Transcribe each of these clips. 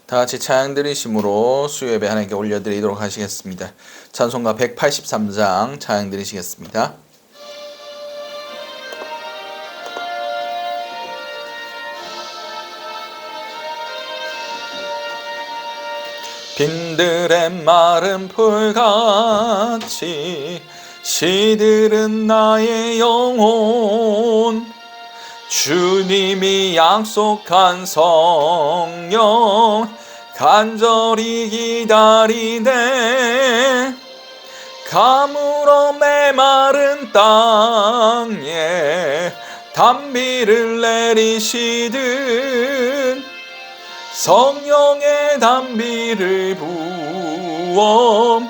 다 같이 찬양 드리심으로 수요 예배 하나님께 올려드리도록 하시겠습니다. 찬송가 183장 찬양 드리시겠습니다. 빈들의 마른 풀같이 시들은 나의 영혼, 주님이 약속한 성령 간절히 기다리네. 가물어 메마른 땅에 단비를 내리시듯 성령의 단비를 부어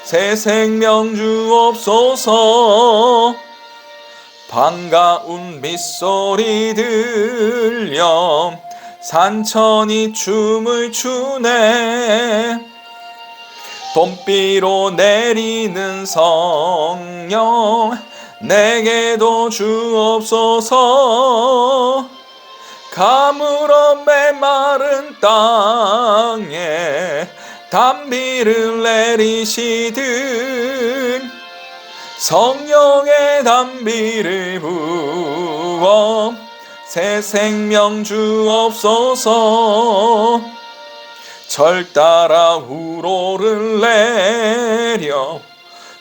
새 생명 주옵소서. 반가운 빗소리 들려 산천이 춤을 추네. 봄비로 내리는 성령 내게도 주옵소서. 가물어 메마른 땅에 단비를 내리시듯 성령의 단비를 부어 새 생명 주옵소서. 절 따라 우로를 내려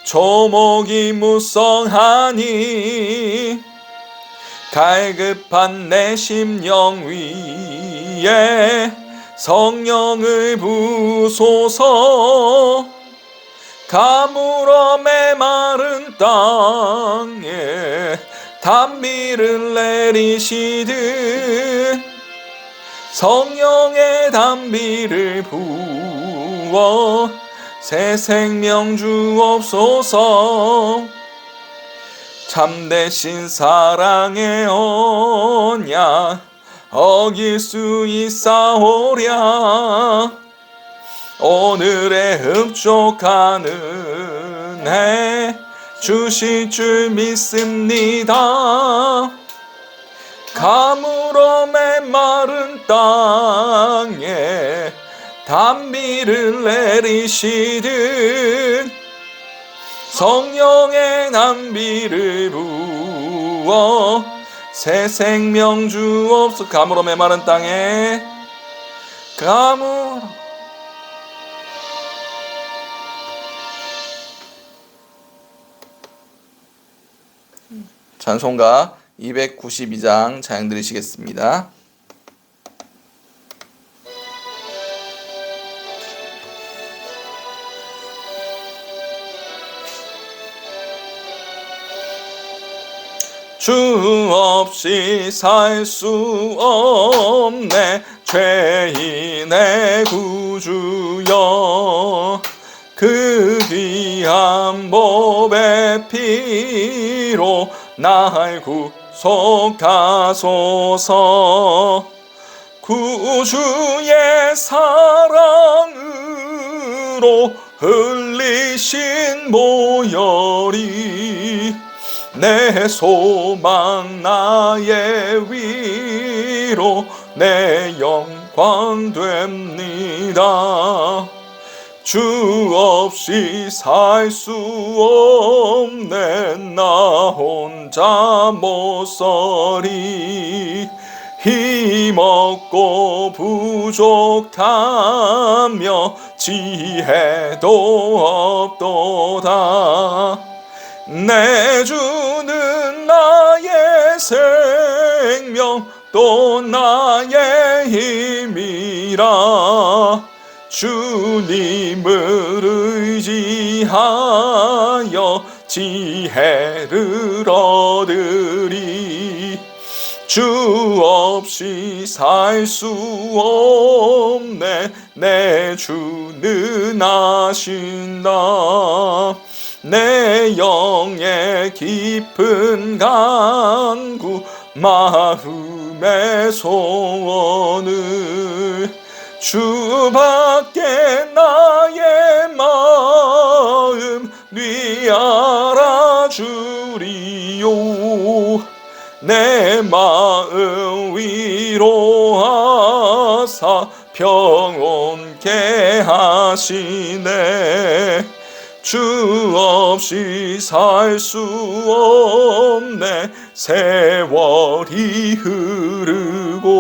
조목이 무성하니 갈급한 내 심령 위에 성령을 부소서. 가물어 메마른 땅에 단비를 내리시듯 성령의 단비를 부어 새 생명 주옵소서. 참되신 사랑의 언약 어길 수 있사오랴. 오늘의 흡족한 은혜 주실 줄 믿습니다. 가물어 메마른 땅에 단비를 내리시듯 성령의 단비를 부어 새 생명 주옵소서. 가물어 메마른 땅에 가물어 찬송가 292장 찬양 드리시겠습니다. 주 없이 살 수 없네 죄인의 구주여. 그 귀한 보배 피로 날 구속하소서. 구주의 사랑으로 흘리신 보혈이 내 소망 나의 위로 내 영광 됩니다. 주 없이 살 수 없네 나 혼자 못서리. 힘없고 부족하며 지혜도 없도다. 내 주는 나의 생명 또 나의 힘이라. 주님을 의지하여 지혜를 얻으리. 주 없이 살 수 없네 내 주는 아신다. 내 영의 깊은 간구 마음의 소원을 주밖에 나의 마음 네 알아주리요. 내 마음 위로하사 평온케 하시네. 주 없이 살 수 없네. 세월이 흐르고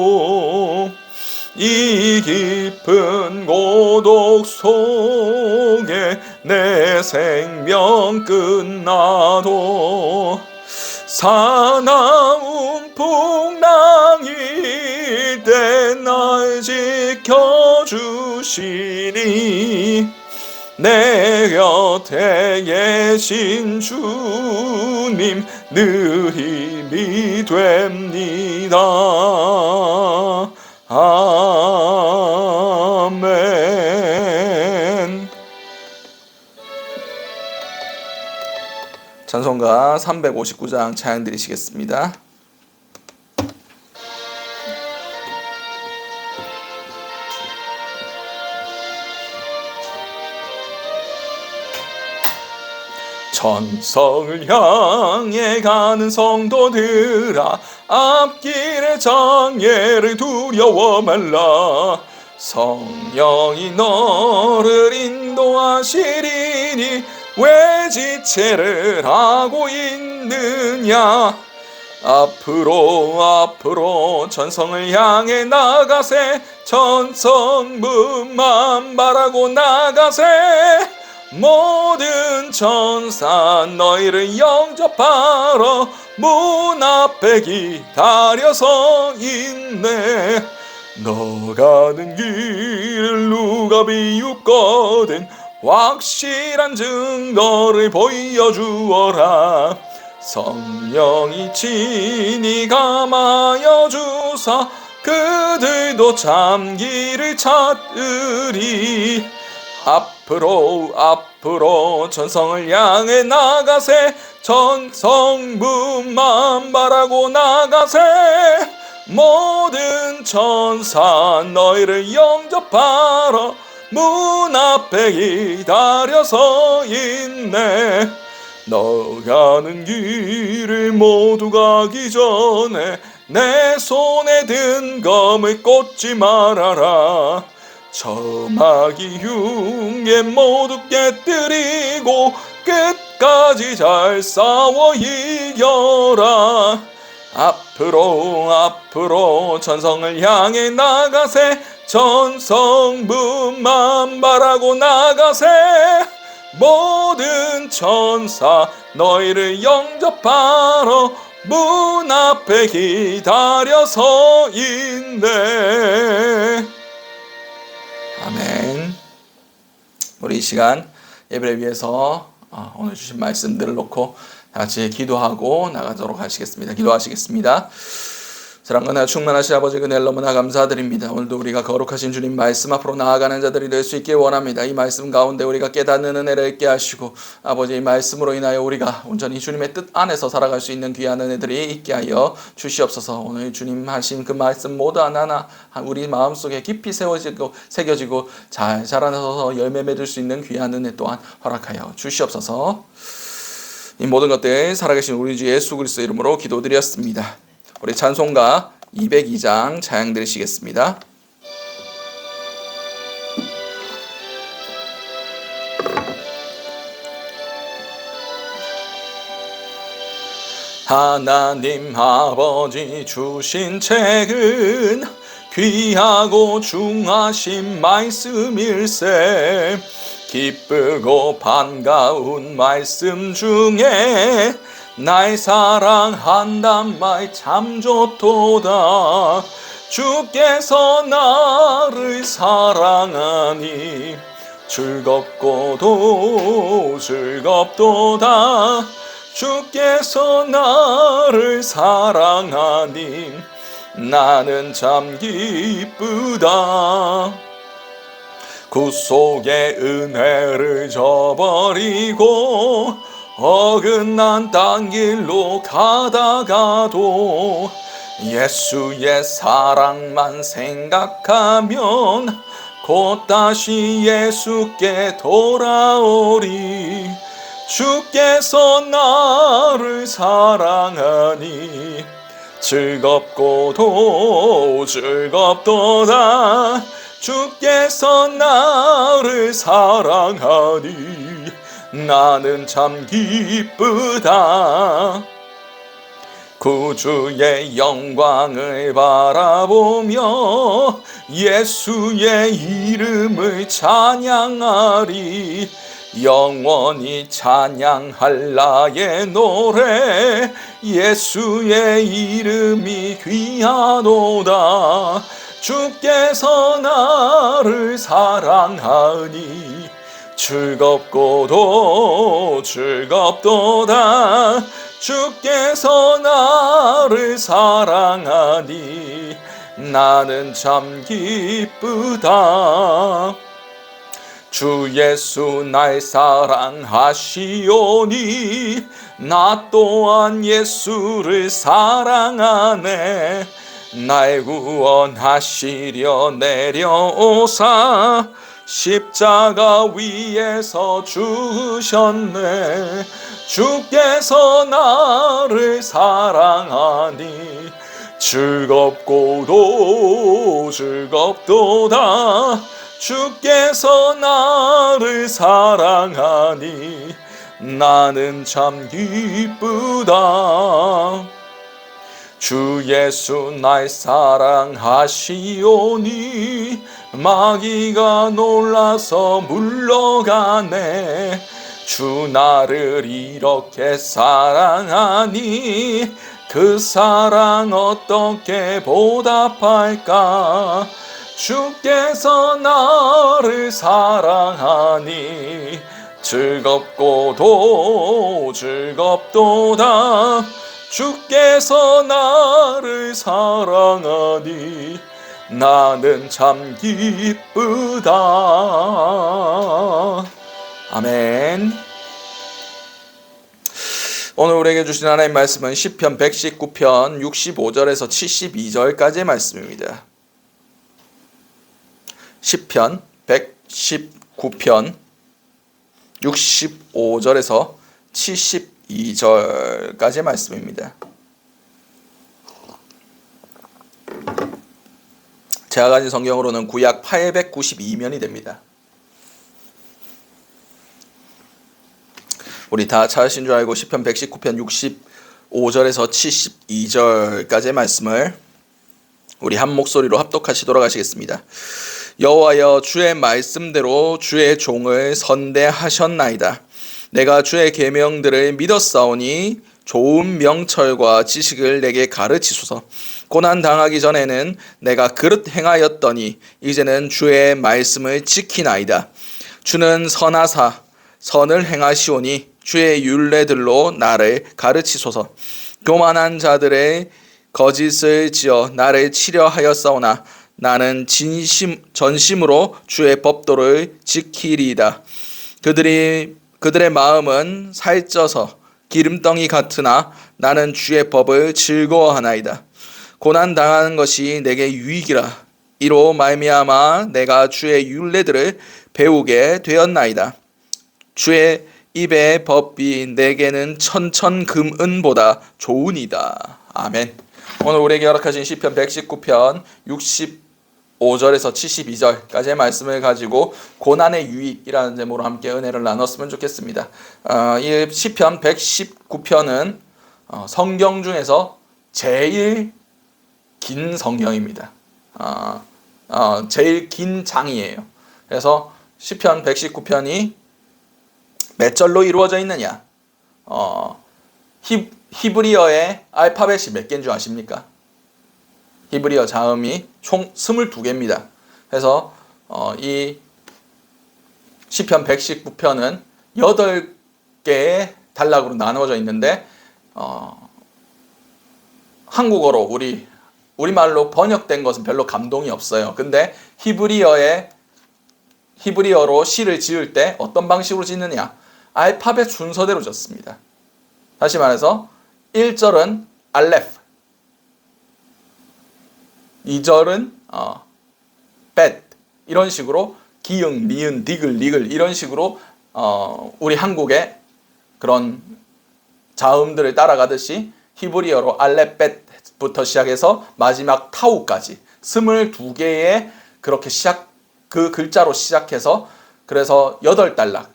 이 깊은 고독 속에 내 생명 끝나도 사나운 풍랑일 때 날 지켜주시니 내 곁에 계신 주님 늘 힘이 됩니다. 아멘. 찬송가 359장 찬양 드리시겠습니다. 천성을 향해 가는 성도들아, 앞길의 장애를 두려워 말라. 성령이 너를 인도하시리니 왜 지체를 하고 있느냐. 앞으로 전성을 향해 나가세. 천성문만 바라고 나가세. 모든 천사 너희를 영접하러 문 앞에 기다려서 있네. 너 가는 길을 누가 비웃거든 확실한 증거를 보여주어라. 성령이 친히 감하여 주사 그들도 참기를 찾으리. 앞으로 전성을 향해 나가세. 천성문만 바라고 나가세. 모든 천사 너희를 영접하러 문 앞에 기다려서 있네. 너 가는 길을 모두 가기 전에 내 손에 든 검을 꽂지 말아라. 저마귀 흉에 모두 깨뜨리고 끝까지 잘 싸워 이겨라. 앞으로 전성을 향해 나가세. 천성문만 바라고 나가세. 모든 천사 너희를 영접하러 문 앞에 기다려서 있네. 아멘. 우리 이 시간 예배를 위해서 오늘 주신 말씀들을 놓고 같이 기도하고 나가도록 하시겠습니다. 기도하시겠습니다. 사랑과 충만하신 아버지 은혜를 너무나 감사드립니다. 오늘도 우리가 거룩하신 주님 말씀 앞으로 나아가는 자들이 될 수 있게 원합니다. 이 말씀 가운데 우리가 깨닫는 은혜를 있게 하시고 아버지 이 말씀으로 인하여 우리가 온전히 주님의 뜻 안에서 살아갈 수 있는 귀한 은혜들이 있게 하여 주시옵소서. 오늘 주님 하신 그 말씀 모두 하나하나 우리 마음속에 깊이 새겨지고 잘 자라나서 열매 맺을 수 있는 귀한 은혜 또한 허락하여 주시옵소서. 이 모든 것들 살아계신 우리 주 예수 그리스도 이름으로 기도드렸습니다. 우리 찬송가 202장 찬양 드리시겠습니다. 하나님 아버지 주신 책은 귀하고 중하신 말씀일세. 기쁘고 반가운 말씀 중에 날 사랑한단 말 참 좋도다. 주께서 나를 사랑하니 즐겁고도 즐겁도다. 주께서 나를 사랑하니 나는 참 기쁘다. 구속의 은혜를 저버리고 어긋난 딴 길로 가다가도 예수의 사랑만 생각하면 곧 다시 예수께 돌아오리. 주께서 나를 사랑하니 즐겁고도 즐겁도다. 주께서 나를 사랑하니 나는 참 기쁘다. 구주의 영광을 바라보며 예수의 이름을 찬양하리. 영원히 찬양할 나의 노래 예수의 이름이 귀하도다. 주께서 나를 사랑하니 즐겁고도 즐겁도다. 주께서 나를 사랑하니 나는 참 기쁘다. 주 예수 날 사랑하시오니 나 또한 예수를 사랑하네. 날 구원하시려 내려오사 십자가 위에서 죽으셨네. 주께서 나를 사랑하니 즐겁고도 즐겁도다. 주께서 나를 사랑하니 나는 참 기쁘다. 주 예수 날 사랑하시오니 마귀가 놀라서 물러가네. 주 나를 이렇게 사랑하니 그 사랑 어떻게 보답할까. 주께서 나를 사랑하니 즐겁고도 즐겁도다. 주께서 나를 사랑하니 나는 참 기쁘다. 아멘. 오늘 우리에게 주신 하나님 말씀은 시편 119편 65절에서 72절까지의 말씀입니다. 시편 119편 65절에서 72절까지의 말씀입니다. 제가 가진 성경으로는 구약 892면이 됩니다. 우리 다 찾으신 줄 알고 시편 119편 65절에서 72절까지의 말씀을 우리 한 목소리로 합독하시도록 하시겠습니다. 여호와여, 주의 말씀대로 주의 종을 선대하셨나이다. 내가 주의 계명들을 믿었사오니 좋은 명철과 지식을 내게 가르치소서. 고난 당하기 전에는 내가 그릇 행하였더니 이제는 주의 말씀을 지키나이다. 주는 선하사 선을 행하시오니 주의 율례들로 나를 가르치소서. 교만한 자들의 거짓을 지어 나를 치려 하였사오나 나는 전심으로 주의 법도를 지키리이다. 그들의 마음은 살쪄서 기름덩이 같으나 나는 주의 법을 즐거워하나이다. 고난 당하는 것이 내게 유익이라. 이로 말미암아 내가 주의 율례들을 배우게 되었나이다. 주의 입의 법이 내게는 천천금은보다 좋으니이다. 아멘. 오늘 우리에게 허락하신 시편 119편 65절에서 72절까지의 말씀을 가지고 고난의 유익이라는 제목으로 함께 은혜를 나눴으면 좋겠습니다. 이 시편 119편은 성경 중에서 제일 긴 성경입니다. 제일 긴 장이에요. 그래서 시편 119편이 몇 절로 이루어져 있느냐? 히브리어의 알파벳이 몇 개인 줄 아십니까? 히브리어 자음이 총 22개입니다. 그래서 이 시편 119편은 8개의 단락으로 나누어져 있는데 한국어로 우리말로 번역된 것은 별로 감동이 없어요. 근데 히브리어로 시를 지을 때 어떤 방식으로 짓느냐? 알파벳 순서대로 졌습니다. 다시 말해서 1절은 알레프, 2절은 벳, 이런 식으로 기응, 리은, 디글, 리글 이런 식으로 우리 한국의 그런 자음들을 따라가듯이 히브리어로 알레벳부터 시작해서 마지막 타우까지 22개의 그렇게 그 글자로 시작해서 그래서 8단락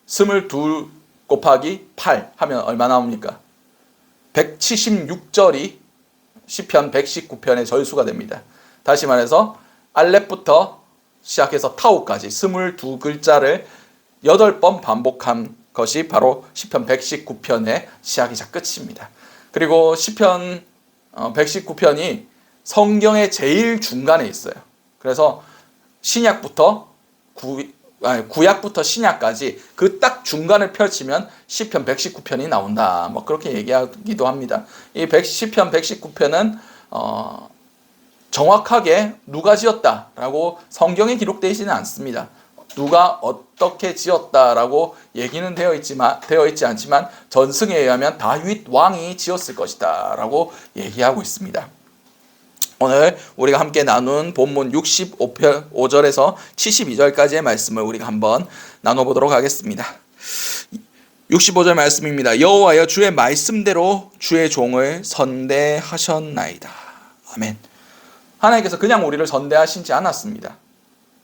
22 곱하기 8 하면 얼마 나옵니까? 176절이 시편 119편의 절수가 됩니다. 다시 말해서 알렙부터 시작해서 타우까지 22글자를 8번 반복한 것이 바로 시편 119편의 시작이자 끝입니다. 그리고 시편 119편이 성경의 제일 중간에 있어요. 그래서 신약부터 구약부터 신약까지 그 딱 중간을 펼치면 시편 119편이 나온다. 뭐 그렇게 얘기하기도 합니다. 이 시편 119편은 정확하게 누가 지었다라고 성경에 기록되어 있지는 않습니다. 누가 어떻게 지었다라고 얘기는 되어 있지 않지만 전승에 의하면 다윗 왕이 지었을 것이다라고 얘기하고 있습니다. 오늘 우리가 함께 나눈 본문 65절에서 72절까지의 말씀을 우리가 한번 나눠보도록 하겠습니다. 65절 말씀입니다. 여호와여 주의 말씀대로 주의 종을 선대하셨나이다. 아멘. 하나님께서 그냥 우리를 선대하시지 않았습니다.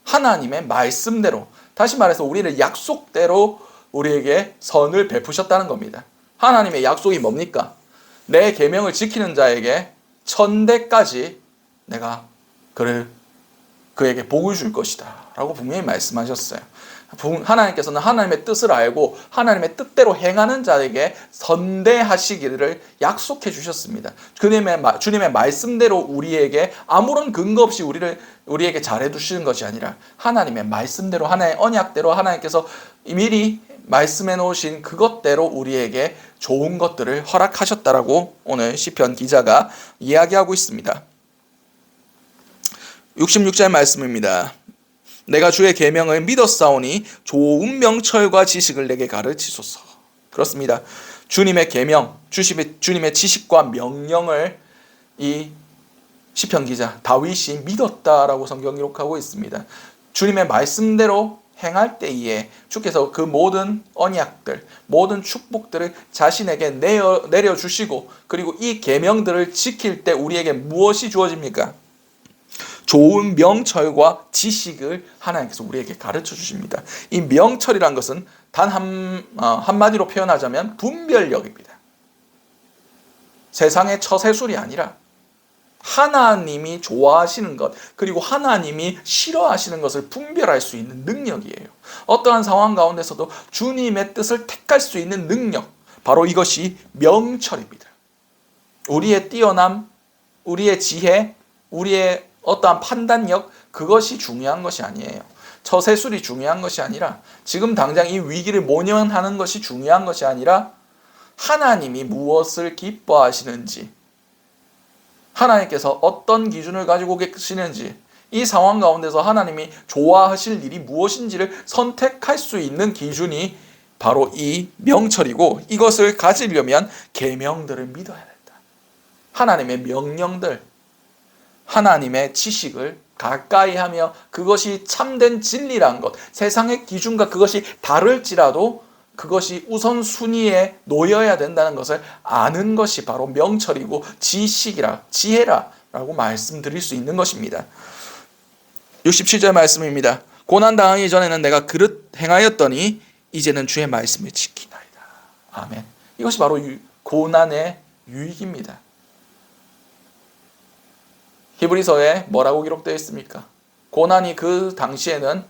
하나님의 말씀대로, 다시 말해서 우리를 약속대로 우리에게 선을 베푸셨다는 겁니다. 하나님의 약속이 뭡니까? 내 계명을 지키는 자에게 천대까지 내가 그에게 복을 줄 것이다 라고 분명히 말씀하셨어요. 하나님께서는 하나님의 뜻을 알고 하나님의 뜻대로 행하는 자에게 선대하시기를 약속해 주셨습니다. 주님의 말씀대로 우리에게 아무런 근거 없이 우리에게 잘해 주시는 것이 아니라 하나님의 말씀대로, 하나님의 언약대로 하나님께서 미리 말씀해 놓으신 그것대로 우리에게 좋은 것들을 허락하셨다라고 오늘 시편 기자가 이야기하고 있습니다. 66절 말씀입니다. 내가 주의 계명을 믿었사오니 좋은 명철과 지식을 내게 가르치소서. 그렇습니다. 주님의 계명, 주님의 지식과 명령을 이 시편 기자 다윗이 믿었다라고 성경 기록하고 있습니다. 주님의 말씀대로 행할 때에 주께서 그 모든 언약들, 모든 축복들을 자신에게 내려주시고 그리고 이 계명들을 지킬 때 우리에게 무엇이 주어집니까? 좋은 명철과 지식을 하나님께서 우리에게 가르쳐 주십니다. 이 명철이란 것은 단 한마디로 표현하자면 분별력입니다. 세상의 처세술이 아니라 하나님이 좋아하시는 것, 그리고 하나님이 싫어하시는 것을 분별할 수 있는 능력이에요. 어떠한 상황 가운데서도 주님의 뜻을 택할 수 있는 능력, 바로 이것이 명철입니다. 우리의 뛰어남, 우리의 지혜, 우리의 어떠한 판단력, 그것이 중요한 것이 아니에요. 처세술이 중요한 것이 아니라 지금 당장 이 위기를 모면하는 것이 중요한 것이 아니라 하나님이 무엇을 기뻐하시는지, 하나님께서 어떤 기준을 가지고 계시는지, 이 상황 가운데서 하나님이 좋아하실 일이 무엇인지를 선택할 수 있는 기준이 바로 이 명철이고, 이것을 가지려면 계명들을 믿어야 된다. 하나님의 명령들, 하나님의 지식을 가까이 하며 그것이 참된 진리란 것, 세상의 기준과 그것이 다를지라도 그것이 우선순위에 놓여야 된다는 것을 아는 것이 바로 명철이고 지혜라고 말씀드릴 수 있는 것입니다. 67절 말씀입니다. 고난당하기 전에는 내가 그릇 행하였더니 이제는 주의 말씀을 지키나이다. 아멘. 이것이 바로 고난의 유익입니다. 히브리서에 뭐라고 기록되어 있습니까? 고난이 그 당시에는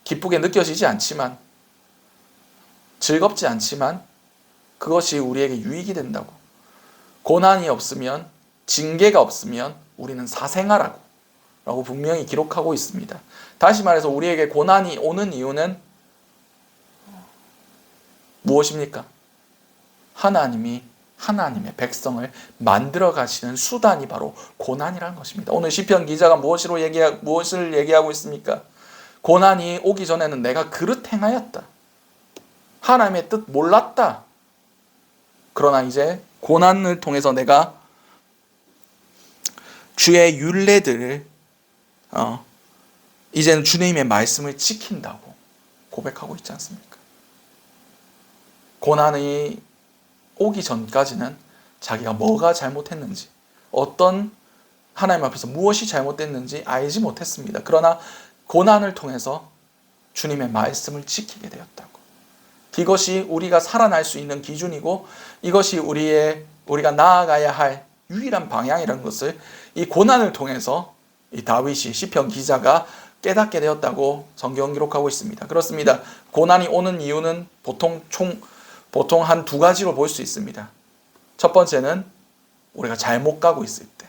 기쁘게 느껴지지 않지만, 즐겁지 않지만 그것이 우리에게 유익이 된다고. 고난이 없으면, 징계가 없으면 우리는 사생아라고 라고 분명히 기록하고 있습니다. 다시 말해서 우리에게 고난이 오는 이유는 무엇입니까? 하나님의 백성을 만들어 가시는 수단이 바로 고난이라는 것입니다. 오늘 시편 기자가 무엇을 얘기하고 있습니까? 고난이 오기 전에는 내가 그릇 행하였다. 하나님의 뜻 몰랐다. 그러나 이제 고난을 통해서 내가 주의 율례들을 이제는 주님의 말씀을 지킨다고 고백하고 있지 않습니까? 고난이 오기 전까지는 자기가 뭐가 잘못했는지, 어떤 하나님 앞에서 무엇이 잘못됐는지 알지 못했습니다. 그러나 고난을 통해서 주님의 말씀을 지키게 되었다고. 이것이 우리가 살아날 수 있는 기준이고 이것이 우리가 나아가야 할 유일한 방향이라는 것을 이 고난을 통해서 이 다윗이 시편 기자가 깨닫게 되었다고 성경 기록하고 있습니다. 그렇습니다. 고난이 오는 이유는 보통 한 두 가지로 볼 수 있습니다. 첫 번째는 우리가 잘못 가고 있을 때.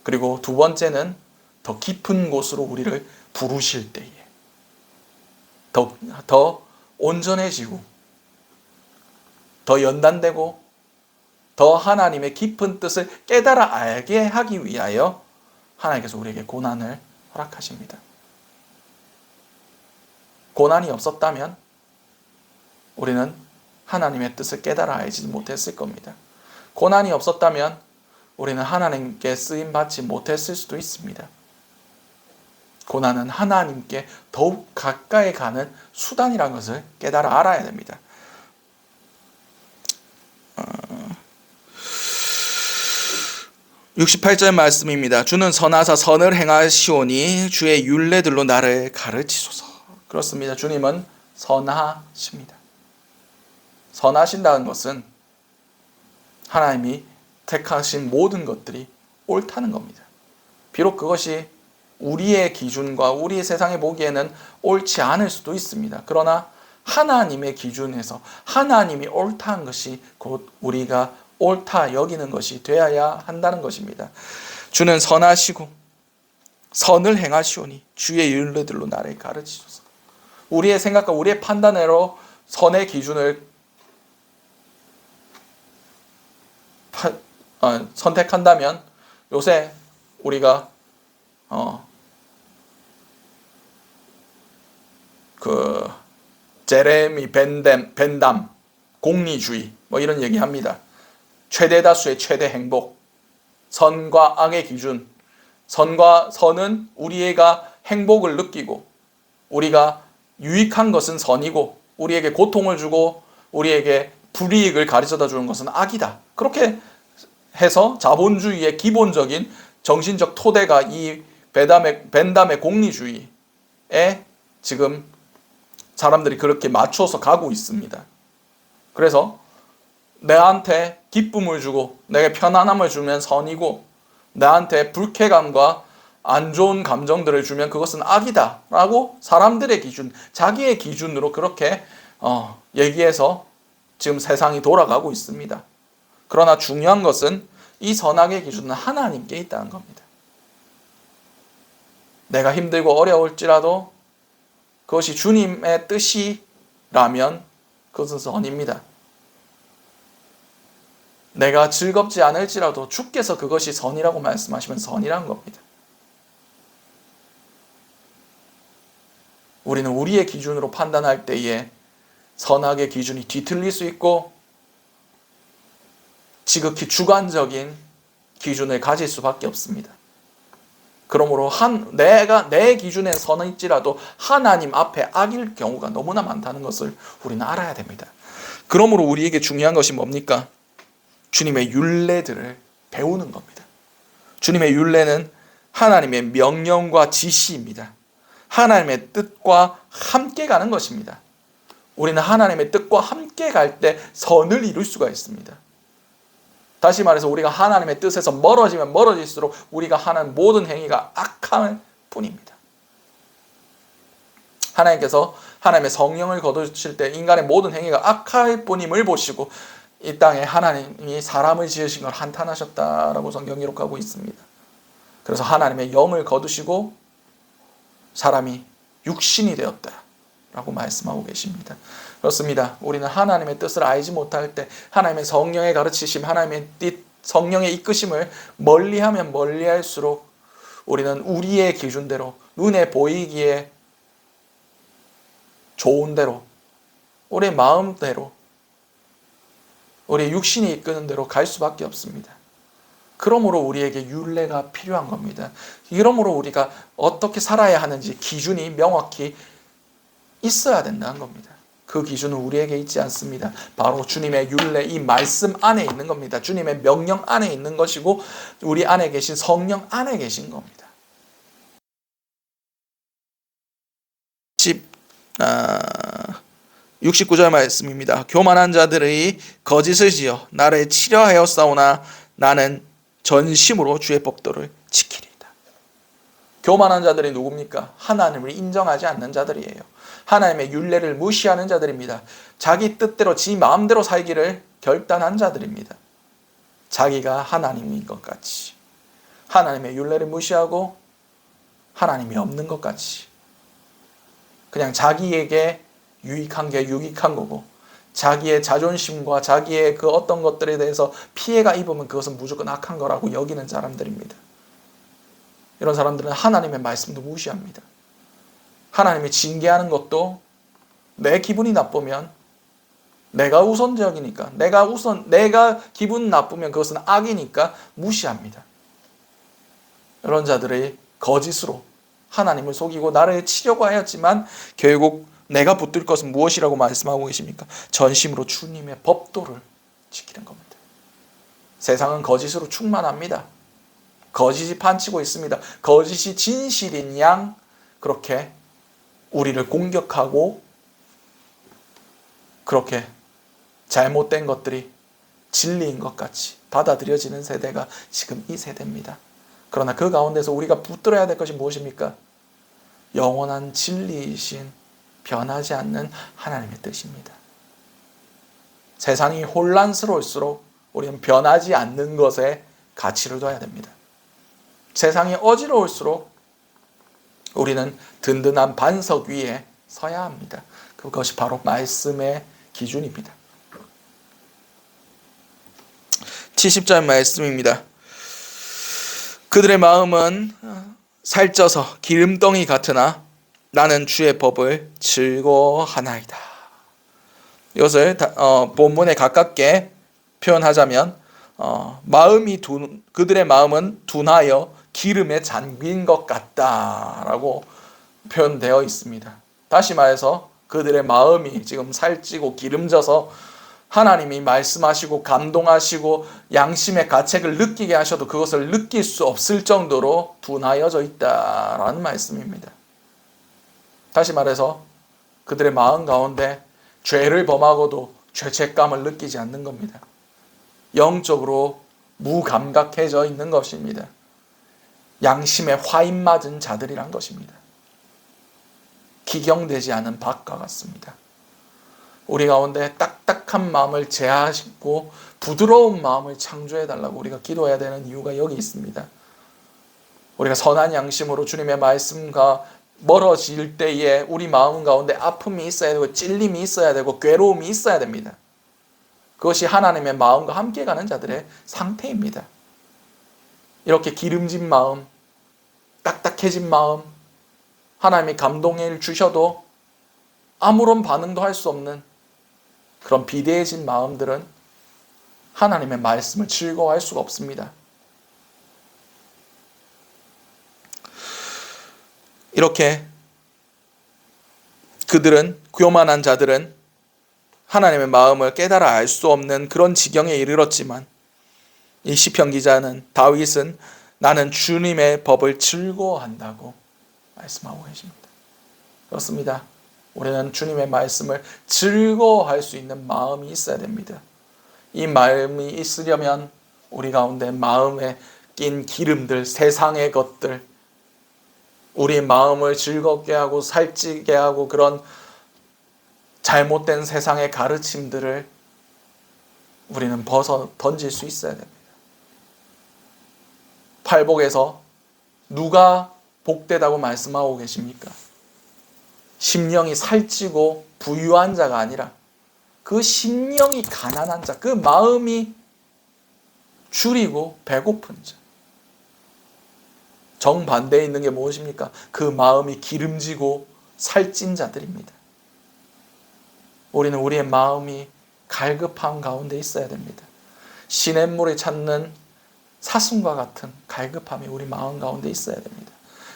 그리고 두 번째는 더 깊은 곳으로 우리를 부르실 때에. 더 온전해지고, 더 연단되고, 더 하나님의 깊은 뜻을 깨달아 알게 하기 위하여 하나님께서 우리에게 고난을 허락하십니다. 고난이 없었다면 우리는 하나님의 뜻을 깨달아 알지 못했을 겁니다. 고난이 없었다면 우리는 하나님께 쓰임받지 못했을 수도 있습니다. 고난은 하나님께 더욱 가까이 가는 수단이라는 것을 깨달아 알아야 됩니다. 68절 말씀입니다. 주는 선하사 선을 행하시오니 주의 율례들로 나를 가르치소서. 그렇습니다. 주님은 선하십니다. 선하신다는 것은 하나님이 택하신 모든 것들이 옳다는 겁니다. 비록 그것이 우리의 기준과 우리의 세상에 보기에는 옳지 않을 수도 있습니다. 그러나 하나님의 기준에서 하나님이 옳다는 것이 곧 우리가 옳다 여기는 것이 되어야 한다는 것입니다. 주는 선하시고 선을 행하시오니 주의 율례들로 나를 가르치소서. 우리의 생각과 우리의 판단으로 선의 기준을 선택한다면 요새 우리가 제레미 벤담 공리주의 뭐 이런 얘기합니다. 최대 다수의 최대 행복, 선과 악의 기준. 선은 우리가 행복을 느끼고 우리가 유익한 것은 선이고 우리에게 고통을 주고 우리에게 불이익을 가르쳐다 주는 것은 악이다. 그렇게 해서 자본주의의 기본적인 정신적 토대가 이 벤담의 공리주의에 지금 사람들이 그렇게 맞춰서 가고 있습니다. 그래서 내한테 기쁨을 주고 내게 편안함을 주면 선이고 나한테 불쾌감과 안 좋은 감정들을 주면 그것은 악이다 라고 사람들의 기준, 자기의 기준으로 그렇게 얘기해서 지금 세상이 돌아가고 있습니다. 그러나 중요한 것은 이 선악의 기준은 하나님께 있다는 겁니다. 내가 힘들고 어려울지라도 그것이 주님의 뜻이라면 그것은 선입니다. 내가 즐겁지 않을지라도 주께서 그것이 선이라고 말씀하시면 선이라는 겁니다. 우리는 우리의 기준으로 판단할 때에 선악의 기준이 뒤틀릴 수 있고 지극히 주관적인 기준을 가질 수밖에 없습니다. 그러므로 내 기준에 선일지라도 하나님 앞에 악일 경우가 너무나 많다는 것을 우리는 알아야 됩니다. 그러므로 우리에게 중요한 것이 뭡니까? 주님의 율례들을 배우는 겁니다. 주님의 율례는 하나님의 명령과 지시입니다. 하나님의 뜻과 함께 가는 것입니다. 우리는 하나님의 뜻과 함께 갈 때 선을 이룰 수가 있습니다. 다시 말해서 우리가 하나님의 뜻에서 멀어지면 멀어질수록 우리가 하는 모든 행위가 악할 뿐입니다. 하나님께서 하나님의 성령을 거두실 때 인간의 모든 행위가 악할 뿐임을 보시고 이 땅에 하나님이 사람을 지으신 걸 한탄하셨다라고 성경 기록하고 있습니다. 그래서 하나님의 영을 거두시고 사람이 육신이 되었다라고 말씀하고 계십니다. 그렇습니다. 우리는 하나님의 뜻을 알지 못할 때 하나님의 성령의 가르치심, 하나님의 뜻, 성령의 이끄심을 멀리하면 멀리할수록 우리는 우리의 기준대로 눈에 보이기에 좋은 대로 우리의 마음대로 우리의 육신이 이끄는 대로 갈 수밖에 없습니다. 그러므로 우리에게 율례가 필요한 겁니다. 그러므로 우리가 어떻게 살아야 하는지 기준이 명확히 있어야 된다는 겁니다. 그 기준은 우리에게 있지 않습니다. 바로 주님의 율례, 이 말씀 안에 있는 겁니다. 주님의 명령 안에 있는 것이고 우리 안에 계신 성령 안에 계신 겁니다. 69절 말씀입니다. 교만한 자들의 거짓을 지어 나를 치려하였사오나 나는 전심으로 주의 법도를 지키리이다. 교만한 자들이 누굽니까? 하나님을 인정하지 않는 자들이에요. 하나님의 율례를 무시하는 자들입니다. 자기 뜻대로 지 마음대로 살기를 결단한 자들입니다. 자기가 하나님인 것 같이, 하나님의 율례를 무시하고 하나님이 없는 것 같이, 그냥 자기에게 유익한 게 유익한 거고, 자기의 자존심과 자기의 그 어떤 것들에 대해서 피해가 입으면 그것은 무조건 악한 거라고 여기는 사람들입니다. 이런 사람들은 하나님의 말씀도 무시합니다. 하나님이 징계하는 것도 내 기분이 나쁘면, 내가 우선적이니까, 내가 기분 나쁘면 그것은 악이니까 무시합니다. 이런 자들의 거짓으로 하나님을 속이고 나를 치려고 하였지만 결국 내가 붙들 것은 무엇이라고 말씀하고 계십니까? 전심으로 주님의 법도를 지키는 겁니다. 세상은 거짓으로 충만합니다. 거짓이 판치고 있습니다. 거짓이 진실인 양 그렇게 우리를 공격하고 그렇게 잘못된 것들이 진리인 것 같이 받아들여지는 세대가 지금 이 세대입니다. 그러나 그 가운데서 우리가 붙들어야 될 것이 무엇입니까? 영원한 진리이신 변하지 않는 하나님의 뜻입니다. 세상이 혼란스러울수록 우리는 변하지 않는 것에 가치를 둬야 됩니다. 세상이 어지러울수록 우리는 든든한 반석 위에 서야 합니다. 그것이 바로 말씀의 기준입니다. 70절 말씀입니다. 그들의 마음은 살쪄서 기름덩이 같으나 나는 주의 법을 즐거워하나이다. 이것을 본문에 가깝게 표현하자면 그들의 마음은 둔하여 기름에 잠긴 것 같다라고 표현되어 있습니다. 다시 말해서 그들의 마음이 지금 살찌고 기름져서 하나님이 말씀하시고 감동하시고 양심의 가책을 느끼게 하셔도 그것을 느낄 수 없을 정도로 둔하여져 있다라는 말씀입니다. 다시 말해서 그들의 마음 가운데 죄를 범하고도 죄책감을 느끼지 않는 겁니다. 영적으로 무감각해져 있는 것입니다. 양심에 화인 맞은 자들이란 것입니다. 기경되지 않은 밭과 같습니다. 우리 가운데 딱딱한 마음을 제하시고 부드러운 마음을 창조해달라고 우리가 기도해야 되는 이유가 여기 있습니다. 우리가 선한 양심으로 주님의 말씀과 멀어질 때에 우리 마음 가운데 아픔이 있어야 되고 찔림이 있어야 되고 괴로움이 있어야 됩니다. 그것이 하나님의 마음과 함께 가는 자들의 상태입니다. 이렇게 기름진 마음, 딱딱해진 마음, 하나님이 감동을 주셔도 아무런 반응도 할 수 없는 그런 비대해진 마음들은 하나님의 말씀을 즐거워할 수가 없습니다. 이렇게 교만한 자들은 하나님의 마음을 깨달아 알 수 없는 그런 지경에 이르렀지만 이 시편 기자는 다윗은 나는 주님의 법을 즐거워한다고 말씀하고 계십니다. 그렇습니다. 우리는 주님의 말씀을 즐거워할 수 있는 마음이 있어야 됩니다. 이 마음이 있으려면 우리 가운데 마음에 낀 기름들, 세상의 것들, 우리 마음을 즐겁게 하고 살찌게 하고 그런 잘못된 세상의 가르침들을 우리는 벗어 던질 수 있어야 됩니다. 팔복에서 누가 복되다고 말씀하고 계십니까? 심령이 살찌고 부유한 자가 아니라 그 심령이 가난한 자, 그 마음이 줄이고 배고픈 자. 정반대에 있는 게 무엇입니까? 그 마음이 기름지고 살찐 자들입니다. 우리는 우리의 마음이 갈급함 가운데 있어야 됩니다. 시냇물을 찾는 사슴과 같은 갈급함이 우리 마음 가운데 있어야 됩니다.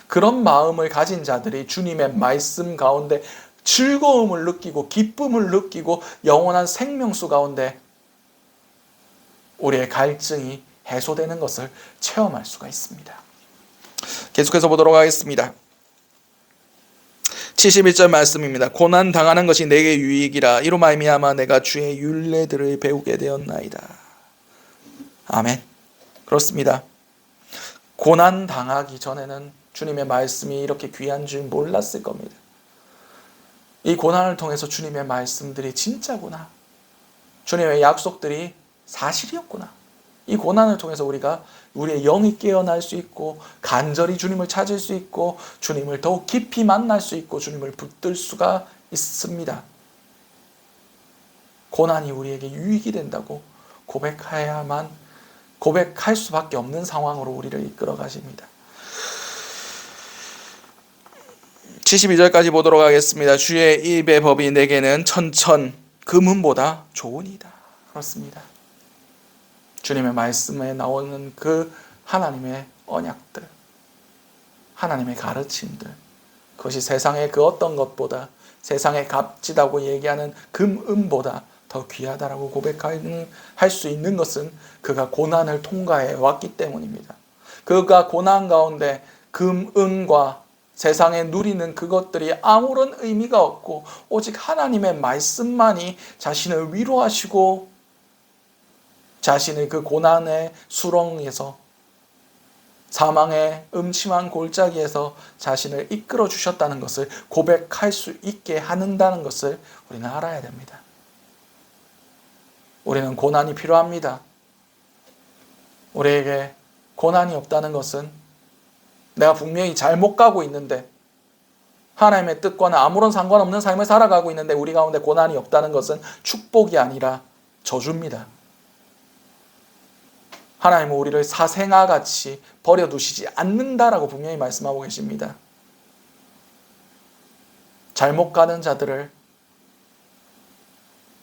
그런 마음을 가진 자들이 주님의 말씀 가운데 즐거움을 느끼고 기쁨을 느끼고 영원한 생명수 가운데 우리의 갈증이 해소되는 것을 체험할 수가 있습니다. 계속해서 보도록 하겠습니다. 71절 말씀입니다. 고난 당하는 것이 내게 유익이라 이로 말미암아 내가 주의 율례들을 배우게 되었나이다. 아멘. 그렇습니다. 고난 당하기 전에는 주님의 말씀이 이렇게 귀한 줄 몰랐을 겁니다. 이 고난을 통해서 주님의 말씀들이 진짜구나. 주님의 약속들이 사실이었구나. 이 고난을 통해서 우리가 우리의 영이 깨어날 수 있고 간절히 주님을 찾을 수 있고 주님을 더욱 깊이 만날 수 있고 주님을 붙들 수가 있습니다. 고난이 우리에게 유익이 된다고 고백할 수밖에 없는 상황으로 우리를 이끌어 가십니다. 72절까지 보도록 하겠습니다. 주의 입의 법이 내게는 천천 금은보다 좋으니이다. 그렇습니다. 주님의 말씀에 나오는 그 하나님의 언약들, 하나님의 가르침들, 그것이 세상의 그 어떤 것보다, 세상에 값지다고 얘기하는 금은보다 더 귀하다라고 고백할 수 있는 것은 그가 고난을 통과해 왔기 때문입니다. 그가 고난 가운데 금은과 세상에 누리는 그것들이 아무런 의미가 없고 오직 하나님의 말씀만이 자신을 위로하시고 자신의 그 고난의 수렁에서 사망의 음침한 골짜기에서 자신을 이끌어 주셨다는 것을 고백할 수 있게 하는다는 것을 우리는 알아야 됩니다. 우리는 고난이 필요합니다. 우리에게 고난이 없다는 것은 내가 분명히 잘못 가고 있는데 하나님의 뜻과는 아무런 상관없는 삶을 살아가고 있는데 우리 가운데 고난이 없다는 것은 축복이 아니라 저주입니다. 하나님은 우리를 사생아같이 버려두시지 않는다라고 분명히 말씀하고 계십니다. 잘못 가는 자들을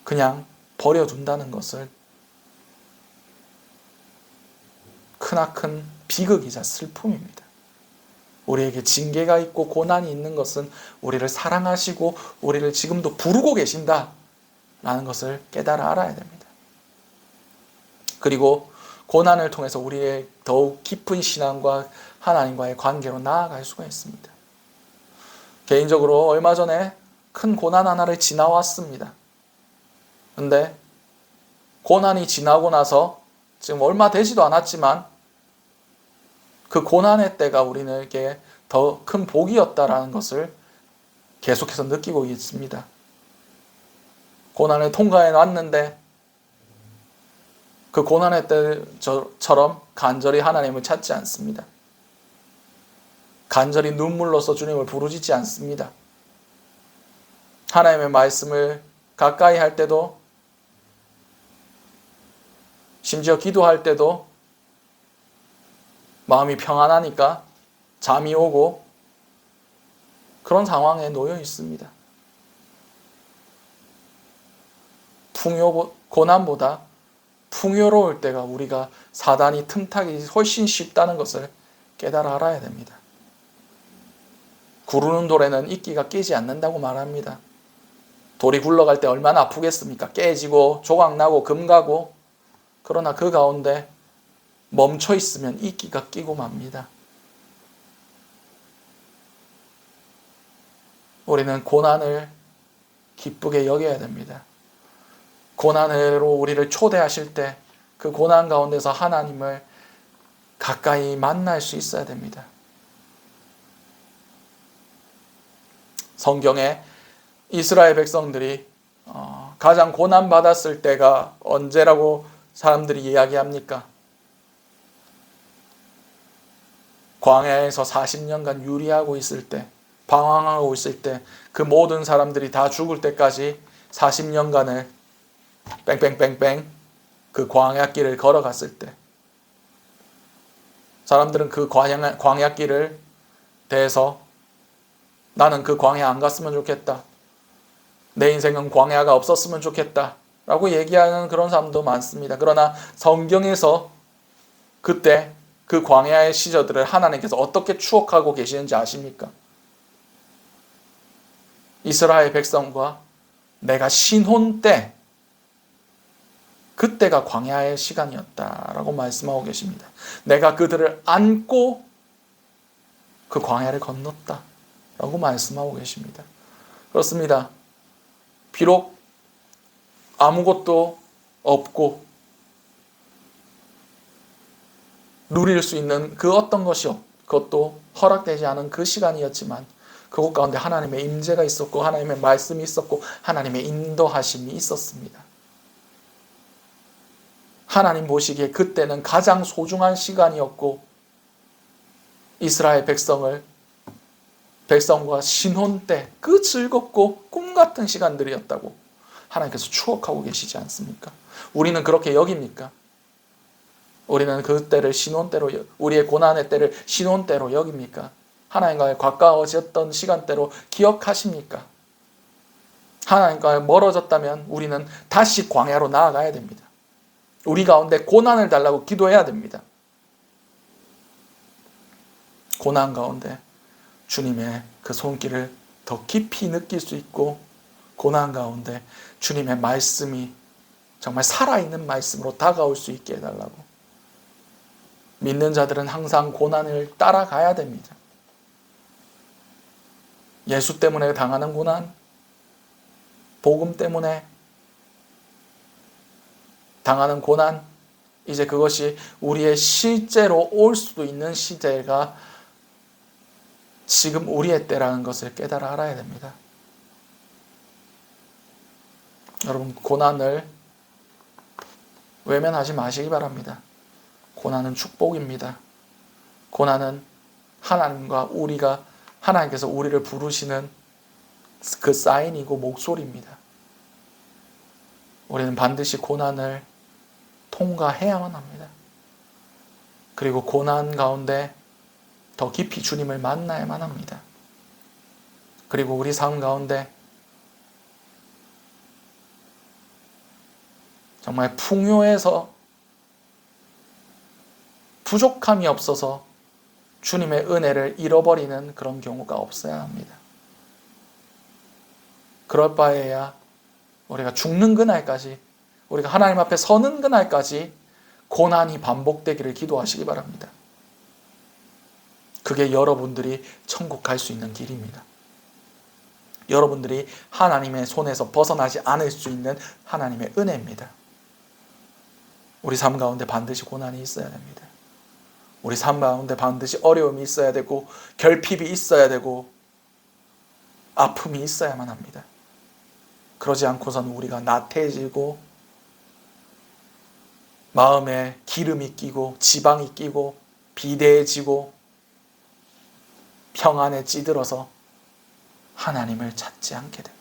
그냥 버려둔다는 것을 크나큰 비극이자 슬픔입니다. 우리에게 징계가 있고 고난이 있는 것은 우리를 사랑하시고 우리를 지금도 부르고 계신다라는 것을 깨달아 알아야 됩니다. 그리고 고난을 통해서 우리의 더욱 깊은 신앙과 하나님과의 관계로 나아갈 수가 있습니다. 개인적으로 얼마 전에 큰 고난 하나를 지나왔습니다. 근데 고난이 지나고 나서 지금 얼마 되지도 않았지만 그 고난의 때가 우리에게 더 큰 복이었다라는 것을 계속해서 느끼고 있습니다. 고난을 통과해 놨는데 그 고난의 때처럼 간절히 하나님을 찾지 않습니다. 간절히 눈물로써 주님을 부르짖지 않습니다. 하나님의 말씀을 가까이 할 때도 심지어 기도할 때도 마음이 평안하니까 잠이 오고 그런 상황에 놓여 있습니다. 고난보다 풍요로울 때가 우리가 사단이 틈타기 훨씬 쉽다는 것을 깨달아 알아야 됩니다. 구르는 돌에는 이끼가 끼지 않는다고 말합니다. 돌이 굴러갈 때 얼마나 아프겠습니까? 깨지고 조각나고 금가고. 그러나 그 가운데 멈춰 있으면 이끼가 끼고 맙니다. 우리는 고난을 기쁘게 여겨야 됩니다. 고난으로 우리를 초대하실 때 그 고난 가운데서 하나님을 가까이 만날 수 있어야 됩니다. 성경에 이스라엘 백성들이 가장 고난받았을 때가 언제라고 사람들이 이야기합니까? 광야에서 40년간 유리하고 있을 때, 방황하고 있을 때, 그 모든 사람들이 다 죽을 때까지 40년간을 뺑뺑뺑뺑 그 광야길을 걸어갔을 때 사람들은 그 광야길을 대해서 나는 그 광야 안 갔으면 좋겠다. 내 인생은 광야가 없었으면 좋겠다. 라고 얘기하는 그런 사람도 많습니다. 그러나 성경에서 그때 그 광야의 시절들을 하나님께서 어떻게 추억하고 계시는지 아십니까? 이스라엘 백성과 내가 신혼 때 그때가 광야의 시간이었다라고 말씀하고 계십니다. 내가 그들을 안고 그 광야를 건넜다라고 말씀하고 계십니다. 그렇습니다. 비록 아무것도 없고 누릴 수 있는 그 어떤 것이요, 그것도 허락되지 않은 그 시간이었지만 그곳 가운데 하나님의 임재가 있었고 하나님의 말씀이 있었고 하나님의 인도하심이 있었습니다. 하나님 보시기에 그때는 가장 소중한 시간이었고 이스라엘 백성과 신혼 때 그 즐겁고 꿈같은 시간들이었다고 하나님께서 추억하고 계시지 않습니까? 우리는 그렇게 여깁니까? 우리는 그 때를 신혼 때로, 우리의 고난의 때를 신혼 때로 여깁니까? 하나님과 가까워졌던 시간대로 기억하십니까? 하나님과 멀어졌다면 우리는 다시 광야로 나아가야 됩니다. 우리 가운데 고난을 달라고 기도해야 됩니다. 고난 가운데 주님의 그 손길을 더 깊이 느낄 수 있고 고난 가운데 주님의 말씀이 정말 살아있는 말씀으로 다가올 수 있게 해달라고. 믿는 자들은 항상 고난을 따라가야 됩니다. 예수 때문에 당하는 고난, 복음 때문에 당하는 고난, 이제 그것이 우리의 실제로 올 수도 있는 시대가 지금 우리의 때라는 것을 깨달아 알아야 됩니다. 여러분, 고난을 외면하지 마시기 바랍니다. 고난은 축복입니다. 고난은 하나님께서 우리를 부르시는 그 사인이고 목소리입니다. 우리는 반드시 고난을 통과해야만 합니다. 그리고 고난 가운데 더 깊이 주님을 만나야만 합니다. 그리고 우리 삶 가운데 정말 풍요해서 부족함이 없어서 주님의 은혜를 잃어버리는 그런 경우가 없어야 합니다. 그럴 바에야 우리가 죽는 그날까지, 우리가 하나님 앞에 서는 그날까지 고난이 반복되기를 기도하시기 바랍니다. 그게 여러분들이 천국 갈 수 있는 길입니다. 여러분들이 하나님의 손에서 벗어나지 않을 수 있는 하나님의 은혜입니다. 우리 삶 가운데 반드시 고난이 있어야 됩니다. 우리 삶 가운데 반드시 어려움이 있어야 되고 결핍이 있어야 되고 아픔이 있어야만 합니다. 그러지 않고서는 우리가 나태해지고 마음에 기름이 끼고 지방이 끼고 비대해지고 평안에 찌들어서 하나님을 찾지 않게 됩니다.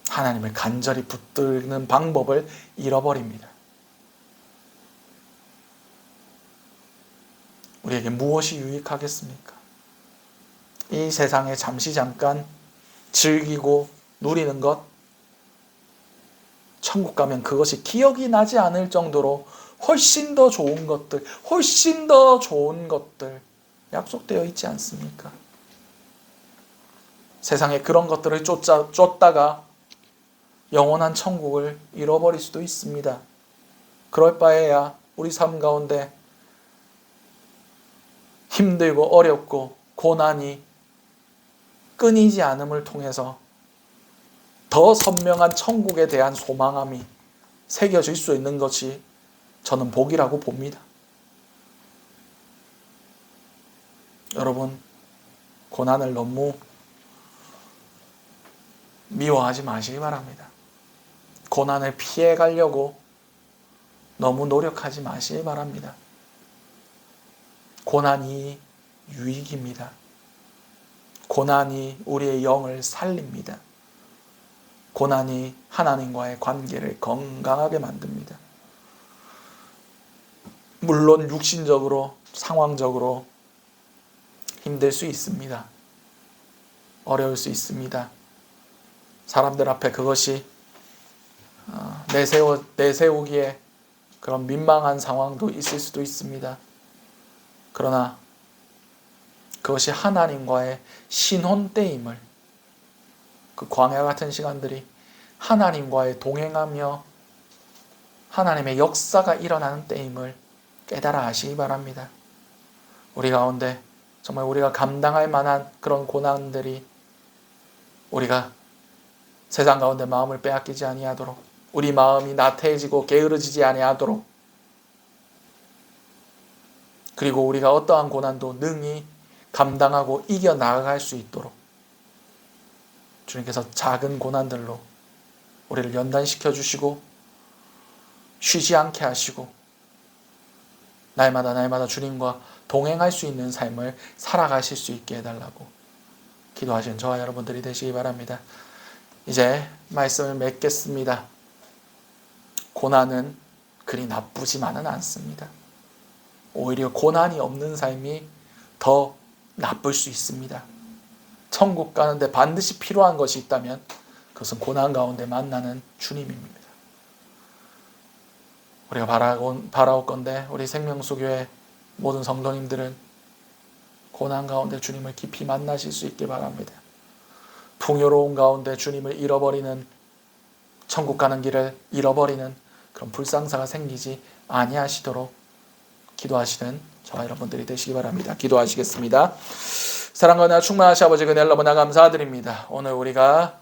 하나님을 간절히 붙드는 방법을 잃어버립니다. 우리에게 무엇이 유익하겠습니까? 이 세상에 잠시 잠깐 즐기고 누리는 것, 천국 가면 그것이 기억이 나지 않을 정도로 훨씬 더 좋은 것들 약속되어 있지 않습니까? 세상에 그런 것들을 쫓다가 영원한 천국을 잃어버릴 수도 있습니다. 그럴 바에야 우리 삶 가운데 힘들고 어렵고 고난이 끊이지 않음을 통해서 더 선명한 천국에 대한 소망함이 새겨질 수 있는 것이 저는 복이라고 봅니다. 여러분, 고난을 너무 미워하지 마시기 바랍니다. 고난을 피해 가려고 너무 노력하지 마시기 바랍니다. 고난이 유익입니다. 고난이 우리의 영을 살립니다. 고난이 하나님과의 관계를 건강하게 만듭니다. 물론 육신적으로, 상황적으로 힘들 수 있습니다. 어려울 수 있습니다. 사람들 앞에 그것이 내세우기에 그런 민망한 상황도 있을 수도 있습니다. 그러나 그것이 하나님과의 신혼 때임을, 그 광야 같은 시간들이 하나님과의 동행하며 하나님의 역사가 일어나는 때임을 깨달아 아시기 바랍니다. 우리 가운데 정말 우리가 감당할 만한 그런 고난들이 우리가 세상 가운데 마음을 빼앗기지 아니하도록, 우리 마음이 나태해지고 게으르지지 아니하도록, 그리고 우리가 어떠한 고난도 능히 감당하고 이겨나갈 수 있도록 주님께서 작은 고난들로 우리를 연단시켜 주시고 쉬지 않게 하시고 날마다 주님과 동행할 수 있는 삶을 살아가실 수 있게 해달라고 기도하시는 저와 여러분들이 되시기 바랍니다. 이제 말씀을 맺겠습니다. 고난은 그리 나쁘지만은 않습니다. 오히려 고난이 없는 삶이 더 나쁠 수 있습니다. 천국 가는데 반드시 필요한 것이 있다면 그것은 고난 가운데 만나는 주님입니다. 우리가 바라올 건데 우리 생명수교회 모든 성도님들은 고난 가운데 주님을 깊이 만나실 수 있길 바랍니다. 풍요로운 가운데 주님을 잃어버리는, 천국 가는 길을 잃어버리는 그런 불상사가 생기지 아니하시도록 기도하시는 저와 여러분들이 되시기 바랍니다. 기도하시겠습니다. 사랑과 은혜와 충만하신 아버지 은혜를 너무나 감사드립니다. 오늘 우리가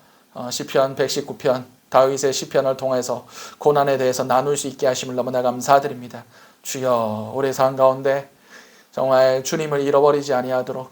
시편 119편 다윗의 시편을 통해서 고난에 대해서 나눌 수 있게 하심을 너무나 감사드립니다. 주여, 우리 삶 가운데 정말 주님을 잃어버리지 아니하도록,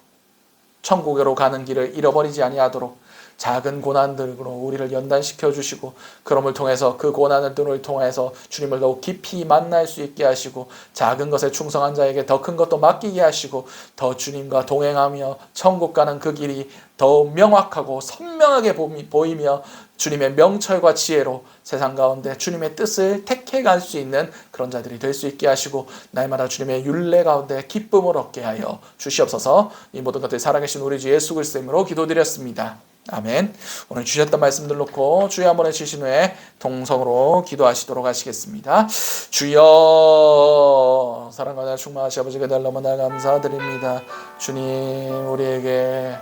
천국으로 가는 길을 잃어버리지 아니하도록 작은 고난들로 우리를 연단시켜 주시고, 그럼을 통해서 그 고난들을 통해서 주님을 더욱 깊이 만날 수 있게 하시고, 작은 것에 충성한 자에게 더 큰 것도 맡기게 하시고, 더 주님과 동행하며 천국 가는 그 길이 더욱 명확하고 선명하게 보이며 주님의 명철과 지혜로 세상 가운데 주님의 뜻을 택해 갈 수 있는 그런 자들이 될 수 있게 하시고, 날마다 주님의 율례 가운데 기쁨을 얻게 하여 주시옵소서. 이 모든 것들 살아계신 우리 주 예수 그리스도의 이름으로 기도드렸습니다. 아멘. 오늘 주셨던 말씀들 놓고 주여 한번 해주신 후에 동성으로 기도하시도록 하시겠습니다. 주여, 사랑과 은혜가 충만하신 아버지 그날 너무나 감사드립니다. 주님, 우리에게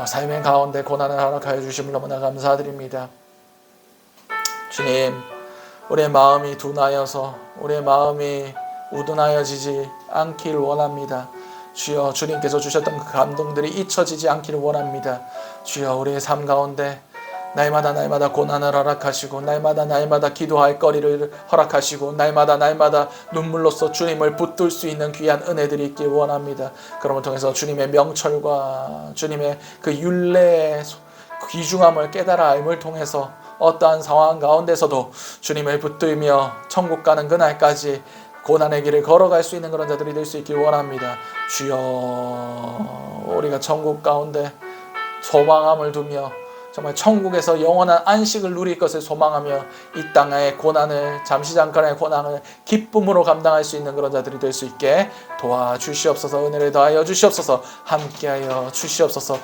삶의 가운데 고난을 허락하여 주심을 너무나 감사드립니다. 주님, 우리의 마음이 둔하여서 우리의 마음이 우둔하여지지 않기를 원합니다. 주여, 주님께서 주셨던 그 감동들이 잊혀지지 않기를 원합니다. 주여, 우리의 삶 가운데 날마다 고난을 허락하시고, 날마다 기도할 거리를 허락하시고, 날마다 눈물로써 주님을 붙들 수 있는 귀한 은혜들이 있길 원합니다. 그럼을 통해서 주님의 명철과 주님의 그 율례의 귀중함을 깨달아 알을 통해서 어떠한 상황 가운데서도 주님을 붙들며 천국 가는 그날까지 고난의 길을 걸어갈 수 있는 그런 자들이 될 수 있길 원합니다. 주여, 우리가 천국 가운데 소망함을 두며 정말 천국에서 영원한 안식을 누릴 것을 소망하며 이 땅의 고난을, 잠시 잠깐의 고난을 기쁨으로 감당할 수 있는 그런 자들이 될 수 있게 도와주시옵소서. 은혜를 더하여 주시옵소서. 함께하여 주시옵소서.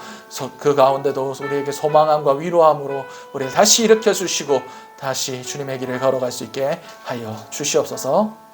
그 가운데도 우리에게 소망함과 위로함으로 우리를 다시 일으켜 주시고 다시 주님의 길을 걸어갈 수 있게 하여 주시옵소서.